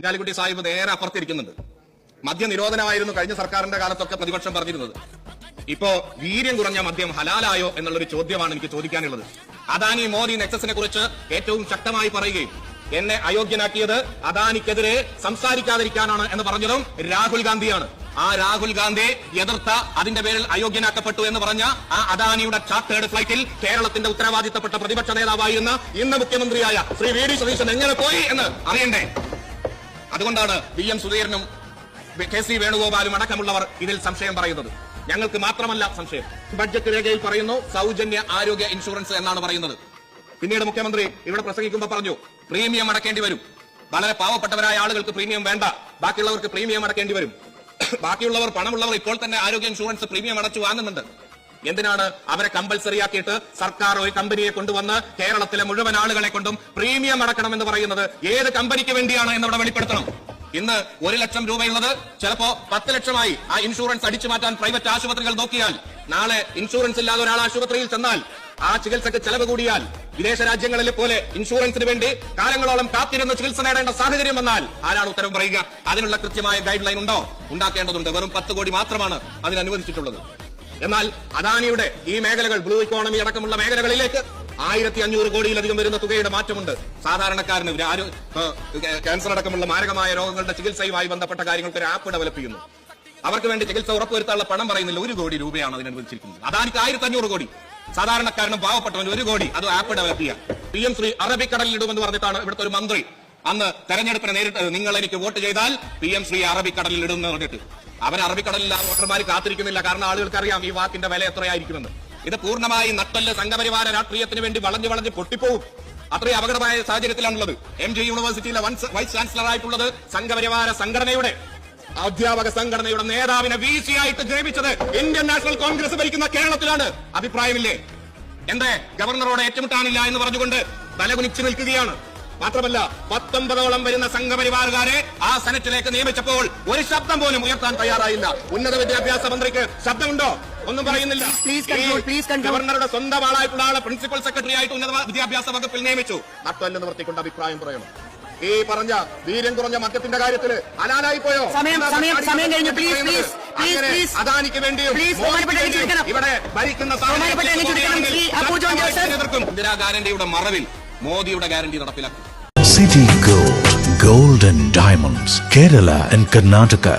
കുഞ്ഞാലിക്കുട്ടി സാഹിബ് നേരെ അപ്പുറത്തിരിക്കുന്നുണ്ട്. മദ്യനിരോധനമായിരുന്നു കഴിഞ്ഞ സർക്കാരിന്റെ കാലത്തൊക്കെ പ്രതിപക്ഷം പറഞ്ഞിരുന്നത്. ഇപ്പോ വീര്യം കുറഞ്ഞ മദ്യം ഹലാലായോ എന്നുള്ളൊരു ചോദ്യമാണ് എനിക്ക് ചോദിക്കാനുള്ളത്. അദാനി മോദി നെക്സസിനെ കുറിച്ച് ഏറ്റവും ശക്തമായി പറയുകയും എന്നെ അയോഗ്യനാക്കിയത് അദാനിക്കെതിരെ സംസാരിക്കാതിരിക്കാനാണ് എന്ന് പറഞ്ഞതും രാഹുൽ ഗാന്ധിയാണ്. ആ രാഹുൽ ഗാന്ധി എതിർത്ത, അതിന്റെ പേരിൽ അയോഗ്യനാക്കപ്പെട്ടു എന്ന് പറഞ്ഞ ആ അദാനിയുടെ ചാർട്ടേഡ് ഫ്ലൈറ്റിൽ കേരളത്തിന്റെ ഉത്തരവാദിത്തപ്പെട്ട പ്രതിപക്ഷ നേതാവായിരുന്ന ഇന്ന് മുഖ്യമന്ത്രിയായ ശ്രീ വി ഡി സതീശൻ എങ്ങനെ പോയി എന്ന് അറിയണ്ടേ? അതുകൊണ്ടാണ് VM സുധീരനും KC വേണുഗോപാലും അടക്കമുള്ളവർ ഇതിൽ സംശയം പറയുന്നത്. ഞങ്ങൾക്ക് മാത്രമല്ല സംശയം. ബഡ്ജറ്റ് രേഖയിൽ പറയുന്നു സൗജന്യ ആരോഗ്യ ഇൻഷുറൻസ് എന്നാണ് പറയുന്നത്. പിന്നീട് മുഖ്യമന്ത്രി ഇവിടെ പ്രസംഗിക്കുമ്പോൾ പറഞ്ഞു പ്രീമിയം അടക്കേണ്ടി വരും. വളരെ പാവപ്പെട്ടവരായ ആളുകൾക്ക് പ്രീമിയം വേണ്ട, ബാക്കിയുള്ളവർക്ക് പ്രീമിയം അടക്കേണ്ടി വരും. ബാക്കിയുള്ളവർ, പണമുള്ളവർ ഇപ്പോൾ തന്നെ ആരോഗ്യ ഇൻഷുറൻസ് പ്രീമിയം അടച്ചു വാങ്ങുന്നുണ്ട്. എന്തിനാണ് അവരെ കമ്പൽസറി ആക്കിയിട്ട് സർക്കാർ ഒരു കമ്പനിയെ കൊണ്ടുവന്ന് കേരളത്തിലെ മുഴുവൻ ആളുകളെ കൊണ്ടും പ്രീമിയം അടക്കണമെന്ന് പറയുന്നത്? ഏത് കമ്പനിക്ക് വേണ്ടിയാണ് എന്നവിടെ വെളിപ്പെടുത്തണം. ഇന്ന് 1 ലക്ഷം രൂപയുള്ളത് ചിലപ്പോ 10 ലക്ഷമായി ആ ഇൻഷുറൻസ് അടിച്ചു മാറ്റാൻ പ്രൈവറ്റ് ആശുപത്രികൾ നോക്കിയാൽ, നാളെ ഇൻഷുറൻസ് ഇല്ലാതെ ഒരാൾ ആശുപത്രിയിൽ ചെന്നാൽ ആ ചികിത്സക്ക് ചെലവ് കൂടിയാൽ, വിദേശ രാജ്യങ്ങളിലെ പോലെ ഇൻഷുറൻസിന് വേണ്ടി കാലങ്ങളോളം കാത്തിരുന്ന് ചികിത്സ നേടേണ്ട സാഹചര്യം വന്നാൽ ആരാണ് ഉത്തരം പറയുക? അതിനുള്ള കൃത്യമായ ഗൈഡ് ലൈൻ ഉണ്ടോ? ഉണ്ടാക്കേണ്ടതുണ്ട്. വെറും 10 കോടി മാത്രമാണ് അതിന് അനുവദിച്ചിട്ടുള്ളത്. എന്നാൽ അദാനിയുടെ ഈ മേഖലകൾ, ബ്ലൂ ഇക്കോണമി അടക്കമുള്ള മേഖലകളിലേക്ക് 1500 കോടിയിലധികം വരുന്ന തുകയുടെ മാറ്റമുണ്ട്. സാധാരണക്കാരന് ക്യാൻസർ അടക്കമുള്ള മാരകമായ രോഗങ്ങളുടെ ചികിത്സയുമായി ബന്ധപ്പെട്ട കാര്യങ്ങൾക്ക് ഒരു ആപ്പ് ഡെവലപ്പ് ചെയ്യുന്നു. അവർക്ക് വേണ്ടി ചികിത്സ ഉറപ്പുവരുത്താനുള്ള പണം പറയുന്നില്ല. 1 കോടി രൂപയാണ് അതിനനുവദിച്ചിരിക്കുന്നത്. അദാനിക്ക് 1500 കോടി, സാധാരണക്കാരനും പാവപ്പെട്ടവന് 1 കോടി. അത് ആപ്പ് ഡെവലപ്പ് ചെയ്യാം. PM ശ്രീ അറബിക്കടലിൽ ഇടുമെന്ന് പറഞ്ഞിട്ടാണ് ഇവിടുത്തെ ഒരു മന്ത്രി അന്ന് തെരഞ്ഞെടുപ്പിനെ നേരിട്ട് നിങ്ങൾ എനിക്ക് വോട്ട് ചെയ്താൽ PM ശ്രീ അറബിക്കടലിൽ ഇടുമെന്ന് പറഞ്ഞിട്ട് അവൻ അറബിക്കടലിൽ ആ വോട്ടർമാർ കാത്തിരിക്കുന്നില്ല. കാരണം ആളുകൾക്ക് അറിയാം ഈ വാക്കിന്റെ വില എത്രയായിരിക്കുമെന്ന്. ഇത് പൂർണ്ണമായി നട്ടല് സംഘപരിവാര രാഷ്ട്രീയത്തിന് വേണ്ടി വളഞ്ഞു പൊട്ടിപ്പോവും. അത്രയും അപകടമായ സാഹചര്യത്തിലാണുള്ളത്. MG യൂണിവേഴ്സിറ്റിയിലെ വൈസ് ചാൻസലർ ആയിട്ടുള്ളത് സംഘപരിവാര സംഘടനയുടെ, അധ്യാപക സംഘടനയുടെ നേതാവിനെ VC ആയിട്ട് നിയമിച്ചത് ഇന്ത്യൻ നാഷണൽ കോൺഗ്രസ് ഭരിക്കുന്ന കേരളത്തിലാണ്. അഭിപ്രായമില്ലേ? എന്തേ ഗവർണറോട് ഏറ്റുമുട്ടാനില്ല എന്ന് പറഞ്ഞുകൊണ്ട് തലകുനിച്ചു നിൽക്കുകയാണ്. മാത്രമല്ല 19ഓളം വരുന്ന സംഘപരിവാറുകാരെ ആ സെനറ്റിലേക്ക് നിയമിച്ചപ്പോൾ ഒരു ശബ്ദം പോലും ഉയർത്താൻ തയ്യാറായില്ല. ഉന്നത വിദ്യാഭ്യാസ മന്ത്രിക്ക് ശബ്ദമുണ്ടോ? ഒന്നും പറയുന്നില്ല. ഗവർണറുടെ സ്വന്തം ആളായിട്ടുള്ള ആളെ പ്രിൻസിപ്പൽ സെക്രട്ടറി ആയിട്ട് ഉന്നത വിദ്യാഭ്യാസ വകുപ്പിൽ നിയമിച്ചു. നട്ടല്ലെന്ന് നിവർത്തിക്കൊണ്ട് അഭിപ്രായം പറയണം. ഈ പറഞ്ഞ വീര്യം കുറഞ്ഞ മദ്യത്തിന്റെ കാര്യത്തിൽ ഹലാലായി പോയോ? അദാനിക്ക് വേണ്ടിയും ഇവിടെ ഭരിക്കുന്ന എതിർക്കും. ഇന്ദിരാ ഗ്യാരണ്ടിയുടെ മറവിൽ മോദിയുടെ ഗ്യാരണ്ടി നടപ്പിലാക്കും. City Gold, Gold and Diamonds, Kerala and Karnataka.